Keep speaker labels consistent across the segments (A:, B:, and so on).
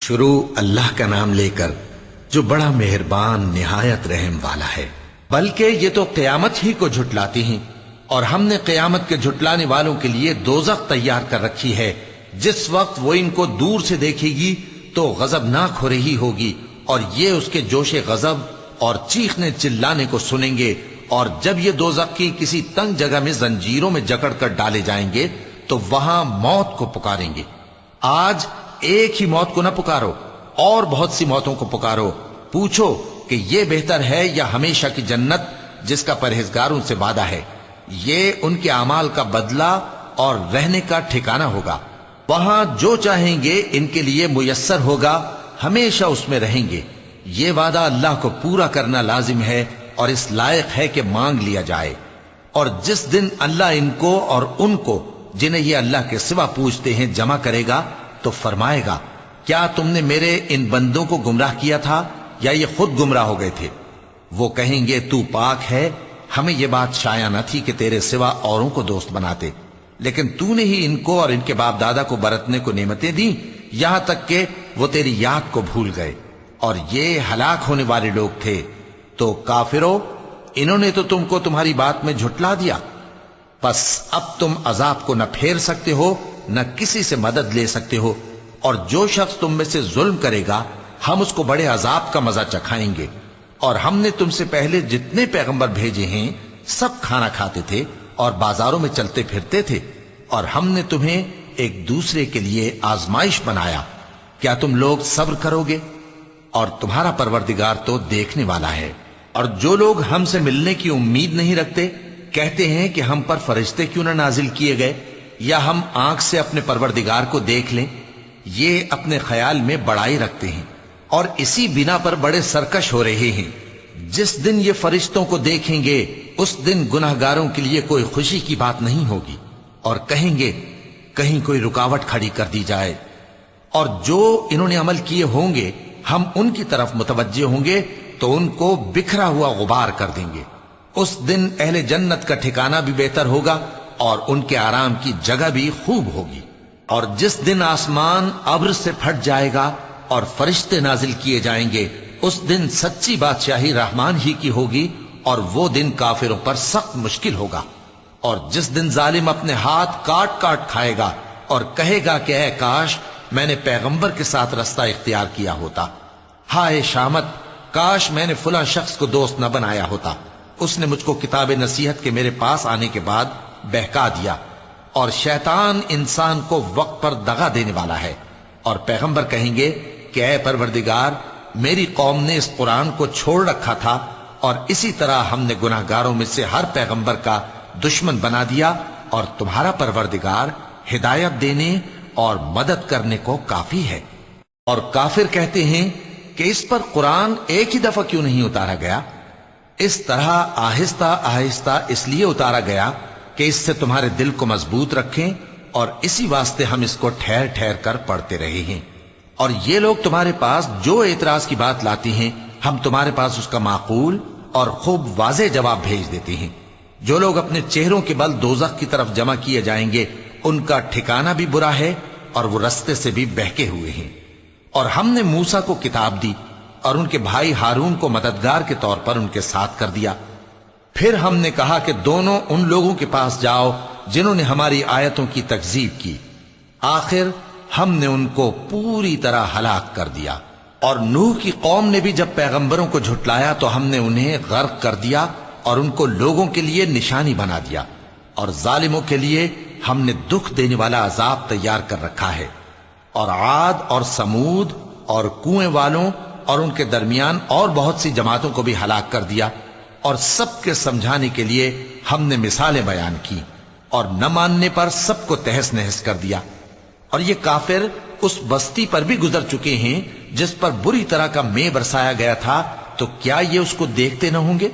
A: شروع اللہ کا نام لے کر جو بڑا مہربان نہایت رحم والا ہے۔ بلکہ یہ تو قیامت ہی کو جھٹلاتی ہیں، اور ہم نے قیامت کے جھٹلانے والوں کے لیے دوزخ تیار کر رکھی ہے، جس وقت وہ ان کو دور سے دیکھے گی تو غضبناک ہو رہی ہوگی، اور یہ اس کے جوش غضب اور چیخنے چلانے کو سنیں گے۔ اور جب یہ دوزخ کی کسی تنگ جگہ میں زنجیروں میں جکڑ کر ڈالے جائیں گے تو وہاں موت کو پکاریں گے۔ آج ایک ہی موت کو نہ پکارو، اور بہت سی موتوں کو پکارو، پوچھو کہ یہ بہتر ہے یا ہمیشہ کی جنت جس کا پرہیزگاروں سے وعدہ ہے۔ یہ ان کے اعمال کا بدلہ اور رہنے کا ٹھکانہ ہوگا، وہاں جو چاہیں گے ان کے لیے میسر ہوگا، ہمیشہ اس میں رہیں گے۔ یہ وعدہ اللہ کو پورا کرنا لازم ہے اور اس لائق ہے کہ مانگ لیا جائے۔ اور جس دن اللہ ان کو اور ان کو جنہیں یہ اللہ کے سوا پوچھتے ہیں جمع کرے گا تو فرمائے گا، کیا تم نے میرے ان بندوں کو گمراہ کیا تھا یا یہ خود گمراہ ہو گئے تھے؟ وہ کہیں گے تو پاک ہے، ہمیں یہ بات شایع نہ تھی کہ تیرے سوا اوروں کو دوست بناتے، لیکن تو نے ہی ان کو اور ان کے باپ دادا کو برتنے کو نعمتیں دیں، یہاں تک کہ وہ تیری یاد کو بھول گئے، اور یہ ہلاک ہونے والے لوگ تھے۔ تو کافرو، انہوں نے تو تم کو تمہاری بات میں جھٹلا دیا، پس اب تم عذاب کو نہ پھیر سکتے ہو نہ کسی سے مدد لے سکتے ہو، اور جو شخص تم میں سے ظلم کرے گا ہم اس کو بڑے عذاب کا مزہ چکھائیں گے۔ اور ہم نے تم سے پہلے جتنے پیغمبر بھیجے ہیں سب کھانا کھاتے تھے اور بازاروں میں چلتے پھرتے تھے، اور ہم نے تمہیں ایک دوسرے کے لیے آزمائش بنایا، کیا تم لوگ صبر کرو گے؟ اور تمہارا پروردگار تو دیکھنے والا ہے۔ اور جو لوگ ہم سے ملنے کی امید نہیں رکھتے کہتے ہیں کہ ہم پر فرشتے کیوں نہ نازل کیے گئے، یا ہم آنکھ سے اپنے پروردگار کو دیکھ لیں۔ یہ اپنے خیال میں بڑائی رکھتے ہیں اور اسی بنا پر بڑے سرکش ہو رہے ہیں۔ جس دن یہ فرشتوں کو دیکھیں گے اس دن گناہگاروں کے لیے کوئی خوشی کی بات نہیں ہوگی، اور کہیں گے کہیں کوئی رکاوٹ کھڑی کر دی جائے۔ اور جو انہوں نے عمل کیے ہوں گے ہم ان کی طرف متوجہ ہوں گے تو ان کو بکھرا ہوا غبار کر دیں گے۔ اس دن اہل جنت کا ٹھکانہ بھی بہتر ہوگا اور ان کے آرام کی جگہ بھی خوب ہوگی۔ اور جس دن آسمان ابر سے پھٹ جائے گا اور فرشتے نازل کیے جائیں گے، اس دن سچی بادشاہی رحمان ہی کی ہوگی، اور وہ دن کافروں پر سخت مشکل ہوگا۔ اور جس دن ظالم اپنے ہاتھ کاٹ کاٹ کھائے گا اور کہے گا کہ اے کاش میں نے پیغمبر کے ساتھ رستہ اختیار کیا ہوتا، ہائے شامت، کاش میں نے فلاں شخص کو دوست نہ بنایا ہوتا، اس نے مجھ کو کتاب نصیحت کے میرے پاس آنے کے بعد بہکا دیا۔ اور شیطان انسان کو وقت پر دغا دینے والا ہے، اور پیغمبر کہیں گے کہ اے پروردگار، میری قوم نے اس قرآن کو چھوڑ رکھا تھا، اور اسی طرح ہم نے گناہگاروں میں سے ہر پیغمبر کا دشمن بنا دیا، اور تمہارا پروردگار ہدایت دینے اور مدد کرنے کو کافی ہے۔ اور کافر کہتے ہیں کہ اس پر قرآن ایک ہی دفعہ کیوں نہیں اتارا گیا؟ اس طرح آہستہ آہستہ اس لیے اتارا گیا کہ اس سے تمہارے دل کو مضبوط رکھیں، اور اسی واسطے ہم اس کو ٹھہر ٹھہر کر پڑھتے رہے ہیں۔ اور یہ لوگ تمہارے پاس جو اعتراض کی بات لاتی ہیں ہم تمہارے پاس اس کا معقول اور خوب واضح جواب بھیج دیتے ہیں۔ جو لوگ اپنے چہروں کے بل دوزخ کی طرف جمع کیے جائیں گے ان کا ٹھکانہ بھی برا ہے، اور وہ رستے سے بھی بہکے ہوئے ہیں۔ اور ہم نے موسیٰ کو کتاب دی اور ان کے بھائی ہارون کو مددگار کے طور پر ان کے ساتھ کر دیا۔ پھر ہم نے کہا کہ دونوں ان لوگوں کے پاس جاؤ جنہوں نے ہماری آیتوں کی تکذیب کی۔ آخر ہم نے ان کو پوری طرح ہلاک کر دیا۔ اور نوح کی قوم نے بھی جب پیغمبروں کو جھٹلایا تو ہم نے انہیں غرق کر دیا اور ان کو لوگوں کے لیے نشانی بنا دیا، اور ظالموں کے لیے ہم نے دکھ دینے والا عذاب تیار کر رکھا ہے۔ اور عاد اور سمود اور کنویں والوں اور ان کے درمیان اور بہت سی جماعتوں کو بھی ہلاک کر دیا، اور سب کے سمجھانے کے لیے ہم نے مثالیں بیان کی، اور نہ ماننے پر سب کو تہس نہس کر دیا۔ اور یہ کافر اس بستی پر بھی گزر چکے ہیں جس پر بری طرح کا مے برسایا گیا تھا، تو کیا یہ اس کو دیکھتے نہ ہوں گے؟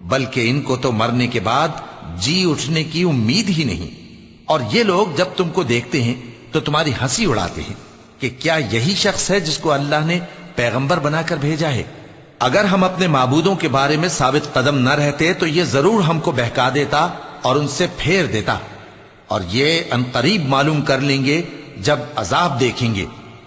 A: بلکہ ان کو تو مرنے کے بعد جی اٹھنے کی امید ہی نہیں۔ اور یہ لوگ جب تم کو دیکھتے ہیں تو تمہاری ہنسی اڑاتے ہیں کہ کیا یہی شخص ہے جس کو اللہ نے پیغمبر بنا کر بھیجا ہے؟ اگر ہم اپنے معبودوں کے بارے میں ثابت قدم نہ رہتے تو یہ ضرور ہم کو بہکا دیتا اور ان سے پھیر دیتا، اور یہ ان قریب معلوم کر لیں گے جب عذاب دیکھیں گے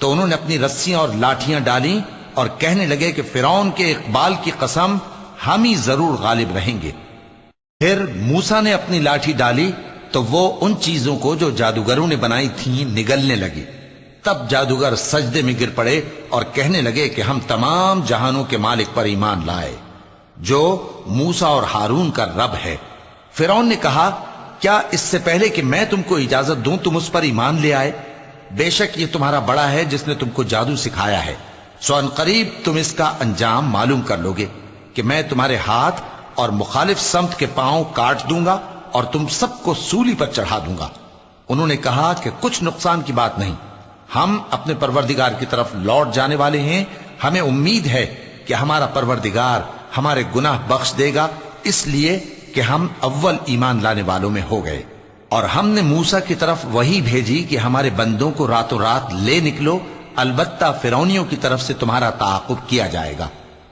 A: تو انہوں نے اپنی رسیاں اور لاٹھیاں ڈالی اور کہنے لگے کہ فرعون کے اقبال کی قسم ہم ہی ضرور غالب رہیں گے۔ پھر موسیٰ نے اپنی لاٹھی ڈالی تو وہ ان چیزوں کو جو جادوگروں نے بنائی تھیں نگلنے لگی۔ تب جادوگر سجدے میں گر پڑے اور کہنے لگے کہ ہم تمام جہانوں کے مالک پر ایمان لائے جو موسیٰ اور ہارون کا رب ہے۔ فرعون نے کہا کیا اس سے پہلے کہ میں تم کو اجازت دوں تم اس پر ایمان لے آئے؟ بے شک یہ تمہارا بڑا ہے جس نے تم کو جادو سکھایا ہے، سو ان قریب تم اس کا انجام معلوم کر لوگے کہ میں تمہارے ہاتھ اور مخالف سمت کے پاؤں کاٹ دوں گا اور تم سب کو سولی پر چڑھا دوں گا۔ انہوں نے کہا کہ کچھ نقصان کی بات نہیں، ہم اپنے پروردگار کی طرف لوٹ جانے والے ہیں، ہمیں امید ہے کہ ہمارا پروردگار ہمارے گناہ بخش دے گا، اس لیے کہ ہم اول ایمان لانے والوں میں ہو گئے۔ اور ہم نے موسیٰ کی طرف وہی بھیجی کہ ہمارے بندوں کو راتوں رات لے نکلو، البتہ فرعونیوں کی طرف سے تمہارا تعاقب کیا جائے گا۔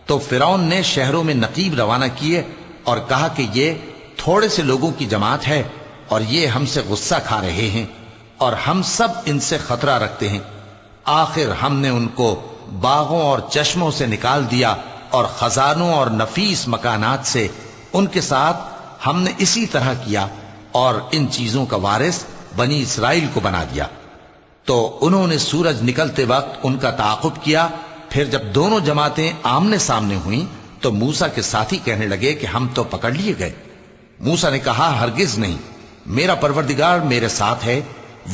A: تو فرعون نے شہروں میں نقیب روانہ کیے اور کہا کہ یہ تھوڑے سے لوگوں کی جماعت ہے اور یہ ہم سے غصہ کھا رہے ہیں اور ہم سب ان سے خطرہ رکھتے ہیں۔ آخر ہم نے ان کو باغوں اور چشموں سے نکال دیا اور خزانوں اور نفیس مکانات سے، ان کے ساتھ ہم نے اسی طرح کیا اور ان چیزوں کا وارث بنی اسرائیل کو بنا دیا۔ تو انہوں نے سورج نکلتے وقت ان کا تعاقب کیا، پھر جب دونوں جماعتیں آمنے سامنے ہوئیں تو موسیٰ کے ساتھی کہنے لگے کہ ہم تو پکڑ لیے گئے۔ موسیٰ نے کہا ہرگز نہیں، میرا پروردگار میرے ساتھ ہے،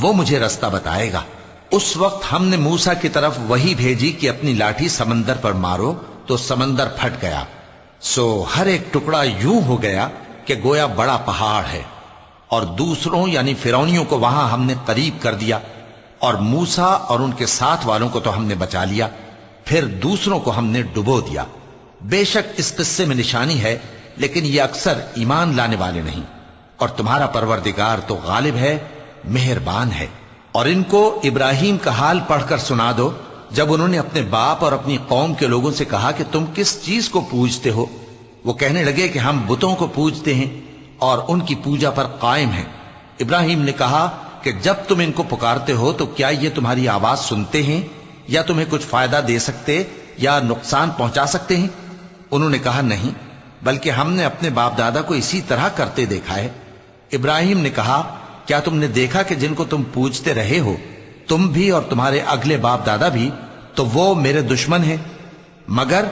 A: وہ مجھے رستہ بتائے گا۔ اس وقت ہم نے موسیٰ کی طرف وہی بھیجی کہ اپنی لاٹھی سمندر پر مارو تو سمندر پھٹ گیا، سو ہر ایک ٹکڑا یوں ہو گیا کہ گویا بڑا پہاڑ ہے، اور دوسروں یعنی فرعونیوں کو وہاں ہم نے قریب کر دیا، اور موسیٰ اور ان کے ساتھ والوں کو تو ہم نے بچا لیا، پھر دوسروں کو ہم نے ڈبو دیا۔ بے شک اس قصے میں نشانی ہے، لیکن یہ اکثر ایمان لانے والے نہیں، اور تمہارا پروردگار تو غالب ہے، مہربان ہے۔ اور ان کو ابراہیم کا حال پڑھ کر سنا دو جب انہوں نے اپنے باپ اور اپنی قوم کے لوگوں سے کہا کہ تم کس چیز کو پوجتے ہو؟ وہ کہنے لگے کہ ہم بتوں کو پوجتے ہیں اور ان کی پوجا پر قائم ہیں۔ ابراہیم نے کہا کہ جب تم ان کو پکارتے ہو تو کیا یہ تمہاری آواز سنتے ہیں یا تمہیں کچھ فائدہ دے سکتے یا نقصان پہنچا سکتے ہیں؟ انہوں نے کہا نہیں، بلکہ ہم نے اپنے باپ دادا کو اسی طرح کرتے دیکھا ہے۔ ابراہیم نے کہا کیا تم نے دیکھا کہ جن کو تم پوجتے رہے ہو تم بھی اور تمہارے اگلے باپ دادا بھی، تو وہ میرے دشمن ہیں، مگر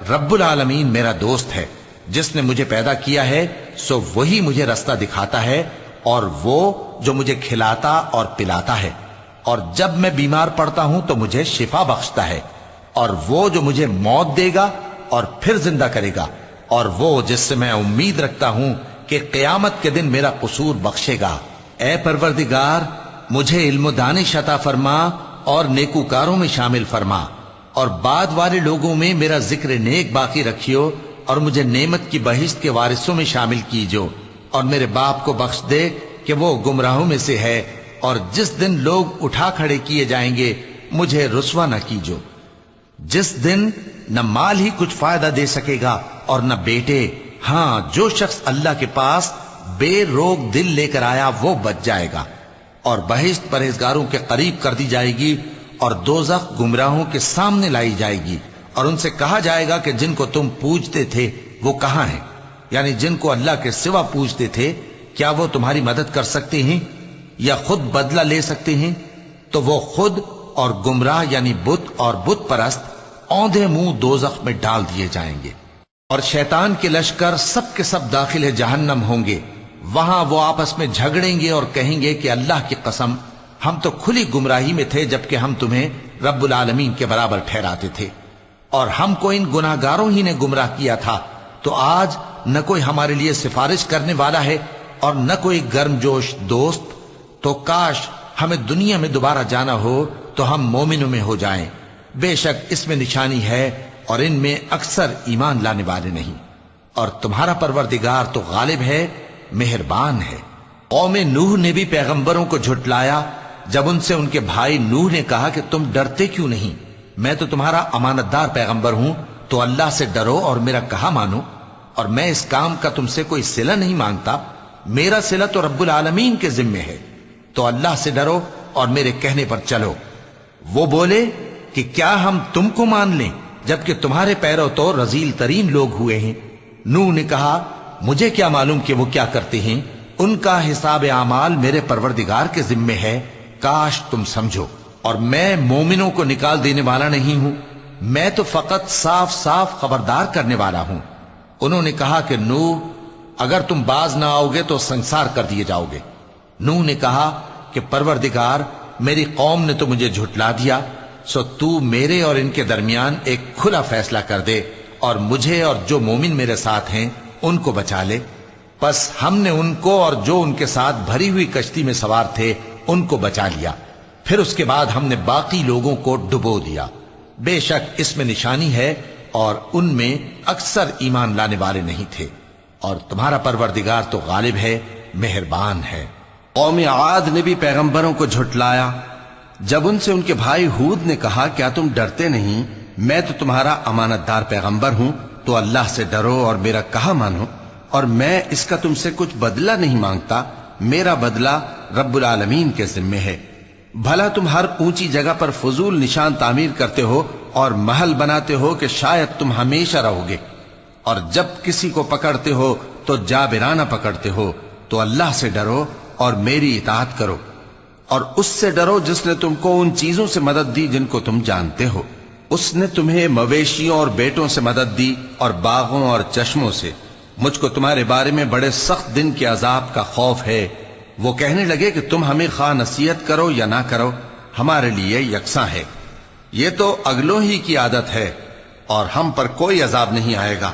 A: رب العالمین میرا دوست ہے، جس نے مجھے پیدا کیا ہے سو وہی مجھے رستہ دکھاتا ہے، اور وہ جو مجھے کھلاتا اور پلاتا ہے، اور جب میں بیمار پڑتا ہوں تو مجھے شفا بخشتا ہے، اور وہ جو مجھے موت دے گا اور پھر زندہ کرے گا، اور وہ جس سے میں امید رکھتا ہوں کہ قیامت کے دن میرا قصور بخشے گا۔ اے پروردگار مجھے علم و دانش عطا فرما اور نیکوکاروں میں شامل فرما، اور بعد والے لوگوں میں میرا ذکر نیک باقی رکھیو، اور مجھے نعمت کی بہشت کے وارثوں میں شامل کیجو، اور میرے باپ کو بخش دے کہ وہ گمراہوں میں سے ہے، اور جس دن لوگ اٹھا کھڑے کیے جائیں گے مجھے رسوا نہ کیجو، جس دن نہ مال ہی کچھ فائدہ دے سکے گا اور نہ بیٹے، ہاں جو شخص اللہ کے پاس بے روک دل لے کر آیا وہ بچ جائے گا، اور بہشت پرہیزگاروں کے قریب کر دی جائے گی، اور دوزخ گمراہوں کے سامنے لائی جائے گی، اور ان سے کہا جائے گا کہ جن کو تم پوجتے تھے وہ کہاں ہیں؟ یعنی جن کو اللہ کے سوا پوجتے تھے کیا وہ تمہاری مدد کر سکتے ہیں یا خود بدلہ لے سکتے ہیں؟ تو وہ خود اور گمراہ یعنی بت اور بت پرست اوندھے منہ دوزخ میں ڈال دیے جائیں گے، اور شیطان کے لشکر سب کے سب داخل جہنم ہوں گے، وہاں وہ آپس میں جھگڑیں گے اور کہیں گے کہ اللہ کی قسم ہم تو کھلی گمراہی میں تھے جبکہ ہم تمہیں رب العالمین کے برابر ٹھہراتے تھے، اور ہم کو ان گناہگاروں ہی نے گمراہ کیا تھا، تو آج نہ کوئی ہمارے لیے سفارش کرنے والا ہے اور نہ کوئی گرم جوش دوست، تو کاش ہمیں دنیا میں دوبارہ جانا ہو تو ہم مومنوں میں ہو جائیں، بے شک اس میں نشانی ہے اور ان میں اکثر ایمان لانے والے نہیں، اور تمہارا پروردگار تو غالب ہے، مہربان ہے۔ قوم نوح نے بھی پیغمبروں کو جھٹلایا جب ان سے ان کے بھائی نوح نے کہا کہ تم ڈرتے کیوں نہیں؟ میں تو تمہارا امانت دار پیغمبر ہوں، تو اللہ سے ڈرو اور میرا کہا مانو، اور میں اس کام کا تم سے کوئی صلہ نہیں مانگتا، میرا صلہ تو رب العالمین کے ذمے ہے، تو اللہ سے ڈرو اور میرے کہنے پر چلو۔ وہ بولے کہ کیا ہم تم کو مان لیں جبکہ تمہارے پیرو تو رذیل ترین لوگ ہوئے ہیں؟ نوح نے کہا مجھے کیا معلوم کہ وہ کیا کرتے ہیں، ان کا حساب اعمال میرے پروردگار کے ذمے ہے، کاش تم سمجھو، اور میں مومنوں کو نکال دینے والا نہیں ہوں، میں تو فقط صاف صاف خبردار کرنے والا ہوں۔ انہوں نے کہا کہ نوح اگر تم باز نہ آؤ گے تو سنسار کر دیے جاؤ گے۔ نوح نے کہا کہ پروردگار میری قوم نے تو مجھے جھٹلا دیا، سو تو میرے اور ان کے درمیان ایک کھلا فیصلہ کر دے اور مجھے اور جو مومن میرے ساتھ ہیں ان کو بچا لے۔ پس ہم نے ان کو اور جو ان کے ساتھ بھری ہوئی کشتی میں سوار تھے ان کو بچا لیا، پھر اس کے بعد ہم نے باقی لوگوں کو ڈبو دیا۔ بے شک اس میں نشانی ہے اور ان میں اکثر ایمان لانے والے نہیں تھے، اور تمہارا پروردگار تو غالب ہے، مہربان ہے۔
B: قوم عاد نے بھی پیغمبروں کو جھٹلایا۔ جب ان سے ان کے بھائی ہود نے کہا کیا تم ڈرتے نہیں، میں تو تمہارا امانت دار پیغمبر ہوں، تو اللہ سے ڈرو اور میرا کہا مانو، اور میں اس کا تم سے کچھ بدلہ نہیں مانگتا، میرا بدلہ رب العالمین کے ذمے ہے۔ بھلا تم ہر اونچی جگہ پر فضول نشان تعمیر کرتے ہو اور محل بناتے ہو کہ شاید تم ہمیشہ رہو گے، اور جب کسی کو پکڑتے ہو تو جابرانہ پکڑتے ہو، تو اللہ سے ڈرو اور میری اطاعت کرو، اور اس سے ڈرو جس نے تم کو ان چیزوں سے مدد دی جن کو تم جانتے ہو۔ اس نے تمہیں مویشیوں اور بیٹوں سے مدد دی اور باغوں اور چشموں سے۔ مجھ کو تمہارے بارے میں بڑے سخت دن کے عذاب کا خوف ہے۔ وہ کہنے لگے کہ تم ہمیں خواہ نصیحت کرو یا نہ کرو، ہمارے لیے یکساں ہے، یہ تو اگلوں ہی کی عادت ہے، اور ہم پر کوئی عذاب نہیں آئے گا۔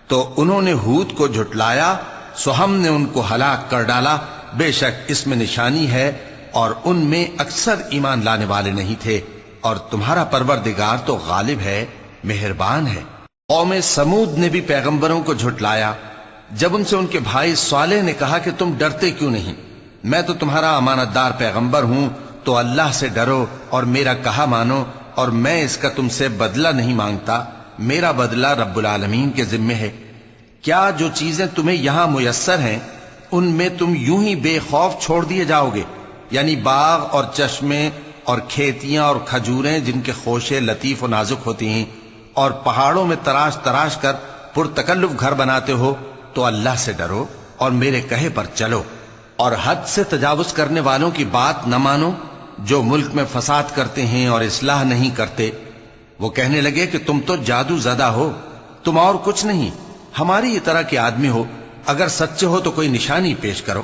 B: تو انہوں نے ہود کو جھٹلایا، سو ہم نے ان کو ہلاک کر ڈالا۔ بے شک اس میں نشانی ہے اور ان میں اکثر ایمان لانے والے نہیں تھے، اور تمہارا پروردگار تو غالب ہے، مہربان ہے۔ قوم سمود نے بھی پیغمبروں کو جھٹلایا۔ جب ان سے ان کے بھائی صالح نے کہا کہ تم ڈرتے کیوں نہیں، میں تو تمہارا امانت دار پیغمبر ہوں، تو اللہ سے ڈرو اور میرا کہا مانو، اور میں اس کا تم سے بدلہ نہیں مانگتا، میرا بدلہ رب العالمین کے ذمے ہے۔ کیا جو چیزیں تمہیں یہاں میسر ہیں ان میں تم یوں ہی بے خوف چھوڑ دیے جاؤ گے؟ یعنی باغ اور چشمے اور کھیتیاں اور کھجوریں جن کے خوشے لطیف و نازک ہوتی ہیں، اور پہاڑوں میں تراش تراش کر پرتکلف گھر بناتے ہو، تو اللہ سے ڈرو اور میرے کہے پر چلو، اور حد سے تجاوز کرنے والوں کی بات نہ مانو جو ملک میں فساد کرتے ہیں اور اصلاح نہیں کرتے۔ وہ کہنے لگے کہ تم تو جادو زدہ ہو، تم اور کچھ نہیں، ہماری طرح کے آدمی ہو، اگر سچے ہو تو کوئی نشانی پیش کرو۔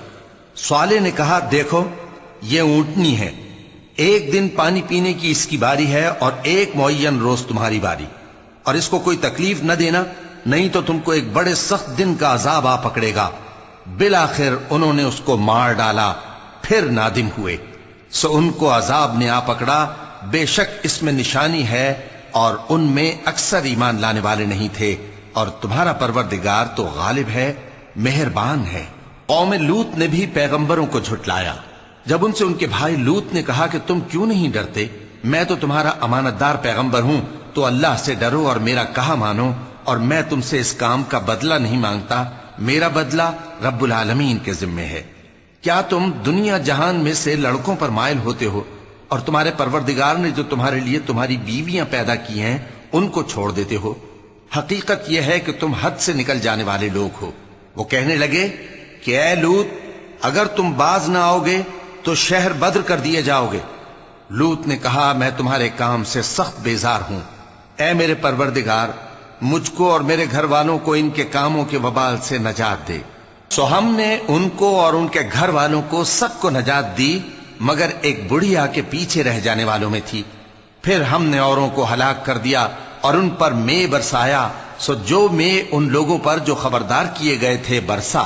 B: صالح نے کہا دیکھو یہ اونٹنی ہے، ایک دن پانی پینے کی اس کی باری ہے اور ایک معین روز تمہاری باری، اور اس کو کوئی تکلیف نہ دینا، نہیں تو تم کو ایک بڑے سخت دن کا عذاب آ پکڑے گا۔ بالآخر انہوں نے اس کو مار ڈالا، پھر نادم ہوئے، سو ان کو عذاب نے آ پکڑا۔ بے شک اس میں نشانی ہے اور ان میں اکثر ایمان لانے والے نہیں تھے، اور تمہارا پروردگار تو غالب ہے، مہربان ہے۔ قوم لوط نے بھی پیغمبروں کو جھٹلایا۔ جب ان سے ان کے بھائی لوط نے کہا کہ تم کیوں نہیں ڈرتے، میں تو تمہارا امانت دار پیغمبر ہوں، تو اللہ سے ڈرو اور میرا کہا مانو، اور میں تم سے اس کام کا بدلہ نہیں مانگتا، میرا بدلہ رب العالمین کے ذمے ہے۔ کیا تم دنیا جہان میں سے لڑکوں پر مائل ہوتے ہو، اور تمہارے پروردگار نے جو تمہارے لیے تمہاری بیویاں پیدا کی ہیں ان کو چھوڑ دیتے ہو؟ حقیقت یہ ہے کہ تم حد سے نکل جانے والے لوگ ہو۔ وہ کہنے لگے کہ اے لوط، اگر تم باز نہ آؤ گے تو شہر بدر کر دیے جاؤ گے۔ لوط نے کہا میں تمہارے کام سے سخت بیزار ہوں، اے میرے پروردگار مجھ کو اور میرے گھر والوں کو ان کے کاموں کے وبال سے نجات دے۔ سو ہم نے ان کو اور ان کے گھر والوں کو سب کو نجات دی، مگر ایک بڑھیا کے پیچھے رہ جانے والوں میں تھی۔ پھر ہم نے اوروں کو ہلاک کر دیا اور ان پر مے برسایا، سو جو مے ان لوگوں پر جو خبردار کیے گئے تھے برسا،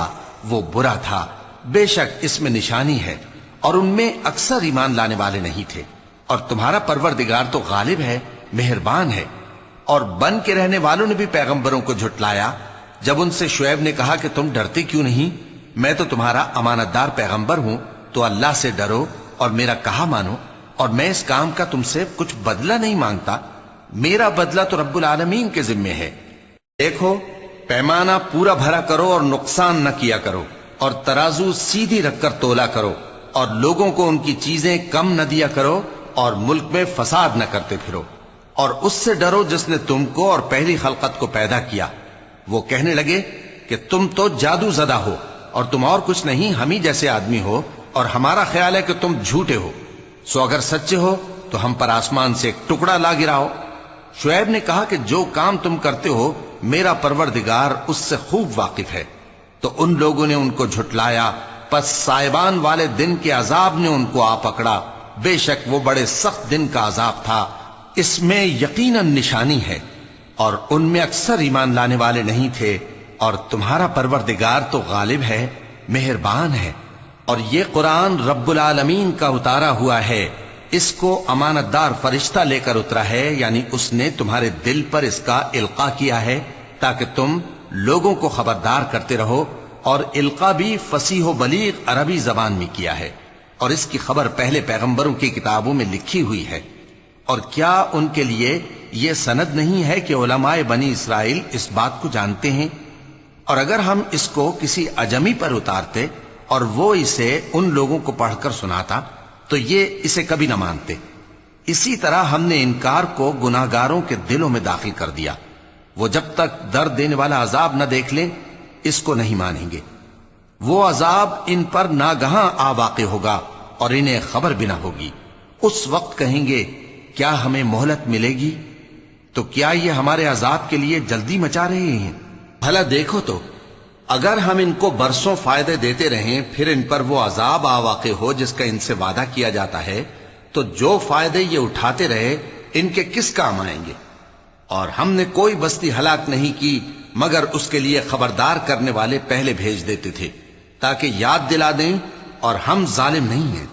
B: وہ برا تھا۔ بے شک اس میں نشانی ہے اور ان میں اکثر ایمان لانے والے نہیں تھے، اور تمہارا پروردگار تو غالب ہے، مہربان ہے۔ اور بن کے رہنے والوں نے بھی پیغمبروں کو جھٹلایا۔ جب ان سے شعیب نے کہا کہ تم ڈرتے کیوں نہیں، میں تو تمہارا امانت دار پیغمبر ہوں، تو اللہ سے ڈرو اور میرا کہا مانو، اور میں اس کام کا تم سے کچھ بدلہ نہیں مانگتا، میرا بدلہ تو رب العالمین کے ذمے ہے۔ دیکھو پیمانہ پورا بھرا کرو اور نقصان نہ کیا کرو، اور ترازو سیدھی رکھ کر تولا کرو، اور لوگوں کو ان کی چیزیں کم نہ دیا کرو، اور ملک میں فساد نہ کرتے پھرو، اور اس سے ڈرو جس نے تم کو اور پہلی خلقت کو پیدا کیا۔ وہ کہنے لگے کہ تم تو جادو زدہ ہو اور تم اور کچھ نہیں، ہم ہی جیسے آدمی ہو، اور ہمارا خیال ہے کہ تم جھوٹے ہو، سو اگر سچے ہو تو ہم پر آسمان سے ایک ٹکڑا لا گراؤ۔ شعیب نے کہا کہ جو کام تم کرتے ہو میرا پروردگار اس سے خوب واقف ہے۔ تو ان لوگوں نے ان کو جھٹلایا، پس سائبان والے دن کے عذاب نے ان کو آ پکڑا، بے شک وہ بڑے سخت دن کا عذاب تھا، اس میں یقیناً نشانی ہے، اور ان میں اکثر ایمان لانے والے نہیں تھے۔ اور تمہارا پروردگار تو غالب ہے، مہربان ہے، اور یہ قرآن رب العالمین کا اتارا ہوا ہے، اس کو امانت دار فرشتہ لے کر اترا ہے، یعنی اس نے تمہارے دل پر اس کا القاء کیا ہے تاکہ تم لوگوں کو خبردار کرتے رہو، اور القاء بھی فصیح و بلیغ عربی زبان میں کیا ہے، اور اس کی خبر پہلے پیغمبروں کی کتابوں میں لکھی ہوئی ہے۔ اور کیا ان کے لیے یہ سند نہیں ہے کہ علماء بنی اسرائیل اس بات کو جانتے ہیں؟ اور اگر ہم اس کو کسی اجمی پر اتارتے اور وہ اسے ان لوگوں کو پڑھ کر سناتا تو یہ اسے کبھی نہ مانتے۔ اسی طرح ہم نے انکار کو گناہگاروں کے دلوں میں داخل کر دیا، وہ جب تک درد دینے والا عذاب نہ دیکھ لیں اس کو نہیں مانیں گے۔ وہ عذاب ان پر ناگہاں آ واقع ہوگا اور انہیں خبر بھی نہ ہوگی۔ اس وقت کہیں گے کیا ہمیں مہلت ملے گی؟ تو کیا یہ ہمارے عذاب کے لیے جلدی مچا رہے ہیں؟ بھلا دیکھو تو اگر ہم ان کو برسوں فائدے دیتے رہیں پھر ان پر وہ عذاب آ واقع ہو جس کا ان سے وعدہ کیا جاتا ہے، تو جو فائدے یہ اٹھاتے رہے ان کے کس کام آئیں گے؟ اور ہم نے کوئی بستی ہلاک نہیں کی مگر اس کے لیے خبردار کرنے والے پہلے بھیج دیتے تھے تاکہ یاد دلا دیں، اور ہم ظالم نہیں ہیں۔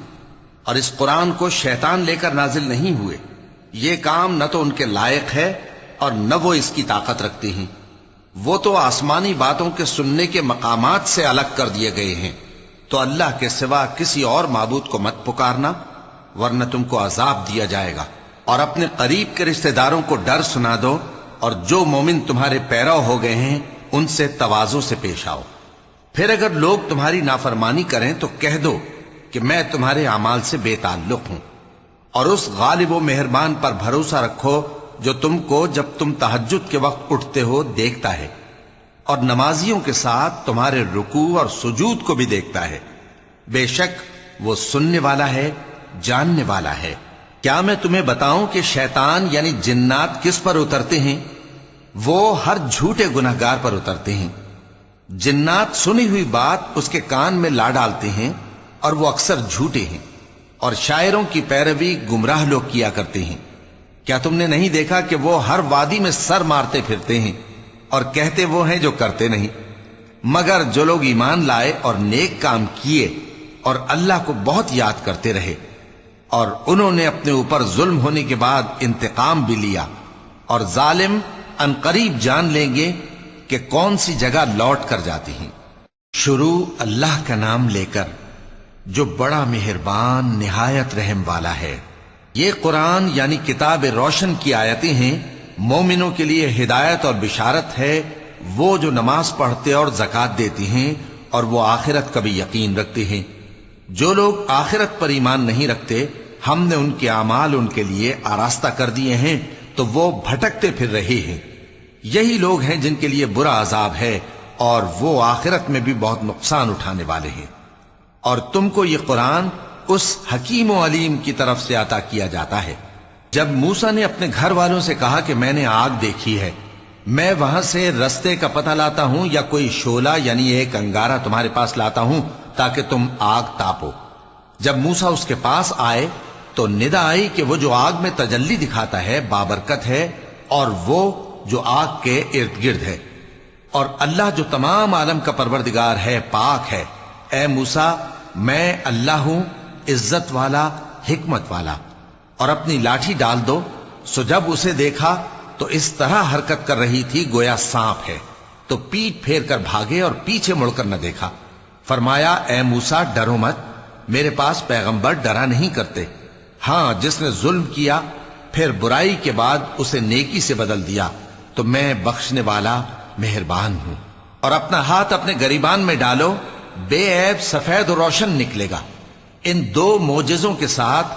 B: اور اس قرآن کو شیطان لے کر نازل نہیں ہوئے، یہ کام نہ تو ان کے لائق ہے اور نہ وہ اس کی طاقت رکھتے ہیں۔ وہ تو آسمانی باتوں کے سننے کے مقامات سے الگ کر دیے گئے ہیں۔ تو اللہ کے سوا کسی اور معبود کو مت پکارنا ورنہ تم کو عذاب دیا جائے گا، اور اپنے قریب کے رشتہ داروں کو ڈر سنا دو، اور جو مومن تمہارے پیرو ہو گئے ہیں ان سے تواضع سے پیش آؤ۔ پھر اگر لوگ تمہاری نافرمانی کریں تو کہہ دو کہ میں تمہارے اعمال سے بے تعلق ہوں، اور اس غالب و مہربان پر بھروسہ رکھو جو تم کو جب تم تہجد کے وقت اٹھتے ہو دیکھتا ہے، اور نمازیوں کے ساتھ تمہارے رکوع اور سجود کو بھی دیکھتا ہے، بے شک وہ سننے والا ہے، جاننے والا ہے۔ کیا میں تمہیں بتاؤں کہ شیطان یعنی جنات کس پر اترتے ہیں؟ وہ ہر جھوٹے گناہگار پر اترتے ہیں۔ جنات سنی ہوئی بات اس کے کان میں لا ڈالتے ہیں اور وہ اکثر جھوٹے ہیں، اور شاعروں کی پیروی گمراہ لوگ کیا کرتے ہیں۔ کیا تم نے نہیں دیکھا کہ وہ ہر وادی میں سر مارتے پھرتے ہیں اور کہتے وہ ہیں جو کرتے نہیں؟ مگر جو لوگ ایمان لائے اور نیک کام کیے اور اللہ کو بہت یاد کرتے رہے، اور انہوں نے اپنے اوپر ظلم ہونے کے بعد انتقام بھی لیا، اور ظالم عنقریب جان لیں گے کہ کون سی جگہ لوٹ کر جاتی ہیں۔ شروع اللہ کا نام لے کر جو بڑا مہربان نہایت رحم والا ہے۔ یہ قرآن یعنی کتاب روشن کی آیتیں ہیں، مومنوں کے لیے ہدایت اور بشارت ہے، وہ جو نماز پڑھتے اور زکوٰۃ دیتے ہیں اور وہ آخرت کا بھی یقین رکھتے ہیں۔ جو لوگ آخرت پر ایمان نہیں رکھتے ہم نے ان کے اعمال ان کے لیے آراستہ کر دیے ہیں تو وہ بھٹکتے پھر رہے ہیں۔ یہی لوگ ہیں جن کے لیے برا عذاب ہے اور وہ آخرت میں بھی بہت نقصان اٹھانے والے ہیں۔ اور تم کو یہ قرآن اس حکیم و علیم کی طرف سے عطا کیا جاتا ہے۔ جب موسیٰ نے اپنے گھر والوں سے کہا کہ میں نے آگ دیکھی ہے، میں وہاں سے رستے کا پتہ لاتا ہوں یا کوئی شعلہ یعنی ایک انگارہ تمہارے پاس لاتا ہوں تاکہ تم آگ تاپو۔ جب موسیٰ اس کے پاس آئے تو ندا آئی کہ وہ جو آگ میں تجلی دکھاتا ہے بابرکت ہے، اور وہ جو آگ کے ارد گرد ہے، اور اللہ جو تمام عالم کا پروردگار ہے پاک ہے۔ اے موسیٰ، میں اللہ ہوں، عزت والا، حکمت والا، اور اپنی لاٹھی ڈال دو۔ سو جب اسے دیکھا تو اس طرح حرکت کر رہی تھی گویا سانپ ہے، تو پیٹ پھیر کر بھاگے اور پیچھے مڑ کر نہ دیکھا۔ فرمایا اے موسیٰ ڈرو مت، میرے پاس پیغمبر ڈرا نہیں کرتے۔ ہاں جس نے ظلم کیا پھر برائی کے بعد اسے نیکی سے بدل دیا تو میں بخشنے والا مہربان ہوں۔ اور اپنا ہاتھ اپنے گریبان میں ڈالو، بے عیب سفید و روشن نکلے گا۔ ان دو معجزوں کے ساتھ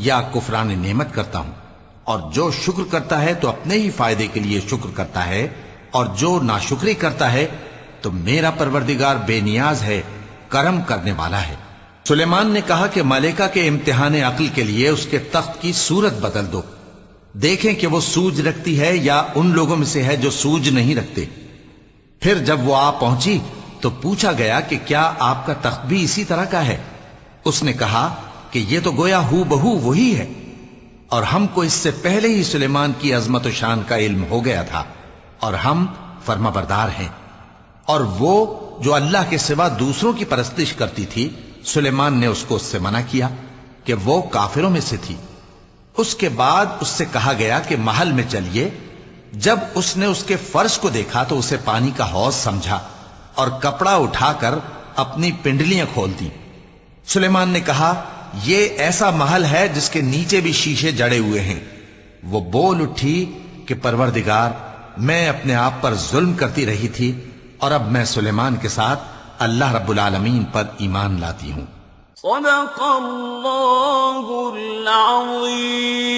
A: یا کفران نعمت کرتا ہوں، اور جو شکر کرتا ہے تو اپنے ہی فائدے کے لیے شکر کرتا ہے، اور جو ناشکری کرتا ہے تو میرا پروردگار بے نیاز ہے، کرم کرنے والا ہے۔ سلیمان نے کہا کہ ملکہ کے امتحان عقل کے لیے اس کے تخت کی صورت بدل دو، دیکھیں کہ وہ سوج رکھتی ہے یا ان لوگوں میں سے ہے جو سوج نہیں رکھتے۔ پھر جب وہ آ پہنچی تو پوچھا گیا کہ کیا آپ کا تخت بھی اسی طرح کا ہے؟ اس نے کہا کہ یہ تو گویا ہو بہو وہی ہے، اور ہم کو اس سے پہلے ہی سلیمان کی عظمت و شان کا علم ہو گیا تھا، اور ہم فرما بردار ہیں۔ اور وہ جو اللہ کے سوا دوسروں کی پرستش کرتی تھی، سلیمان نے اس کو اس سے منع کیا کہ وہ کافروں میں سے تھی۔ اس کے بعد اس سے کہا گیا کہ محل میں چلیے۔ جب اس نے اس کے فرش کو دیکھا تو اسے پانی کا حوض سمجھا اور کپڑا اٹھا کر اپنی پنڈلیاں کھول دی۔ سلیمان نے کہا یہ ایسا محل ہے جس کے نیچے بھی شیشے جڑے ہوئے ہیں۔ وہ بول اٹھی کہ پروردگار، میں اپنے آپ پر ظلم کرتی رہی تھی، اور اب میں سلیمان کے ساتھ اللہ رب العالمین پر ایمان لاتی ہوں۔
C: صدق اللہ العظیم۔